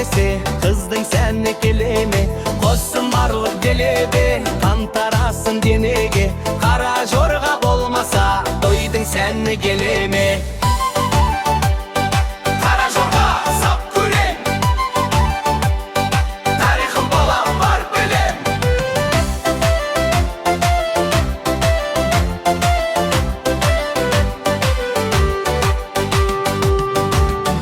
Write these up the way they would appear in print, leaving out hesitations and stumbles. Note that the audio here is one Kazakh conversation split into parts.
келбесі, қыздың сәні келеме, қосын барлық делебе, қантарасын денеге, қара жорға болмаса, тойдың сәні келеме. Қара жорға сап көрем, тарихым болам бар білем.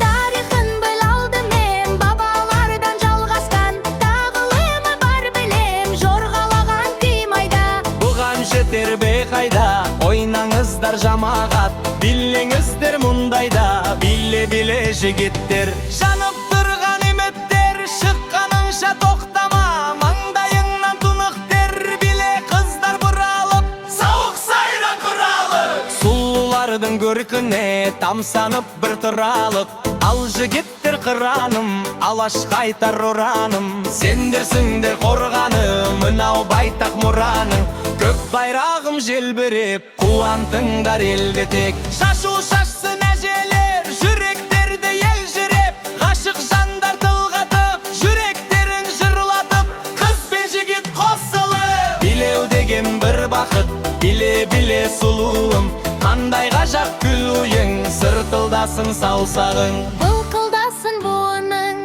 Тарихын біл алдым мен, бабалардан жалғасқан, тағылымы бар білем, жорғалаған тимайда. Бұған жетер бе қайда, ойнаңыздар жамағат, біліңіздер мұндайда, біле-біле жігіттер. Жанып тұрған еметтер, шыққаныңша тоқтама, маңдайыңнан тұнықтер, біле қыздар бұралып, сауық сайран құралып. Сұлулардың көркіне тамсанып бір тұралып, ал жігіттер қыраным, алаш қайтар ұраным. Сендерсіңдер қорғаным, мынау байтақ мұраның, көк байрағым желбіреп, қуантыңдар елде тек. Шашу шашсын әжелер, жүректерді елжіреп, ғашық жандар тылғатып, жүректерін жырлатып, қыз бен жігіт қосылып. Билеу деген бір бақыт, биле-биле сұлуым, қандай ғажап гүл ойың, сыртылдасын саусағың. Былқылдасын буының.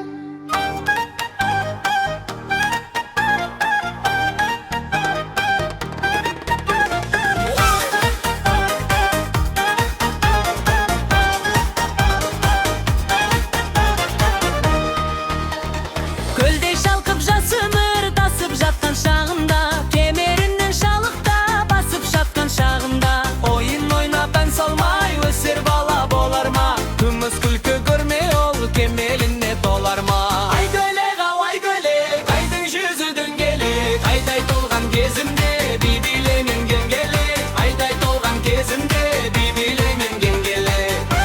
Көлдей шалқып жас өмір тасып жатқан шағында, кемерінен шалықта басып жатқан шағында, Ойын ойнап ән салмай өсер бала болар ма? Күміс күлкі көрме ол кемеліне толар ма? Айгөлек ау айгөлек, айдың жүзі дөңгелек, айдай толған кезімде би-билемен келгелек, айдай толған кезімде би-билемен келгелек.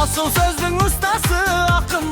Асыл сөздің ұстасы, ақын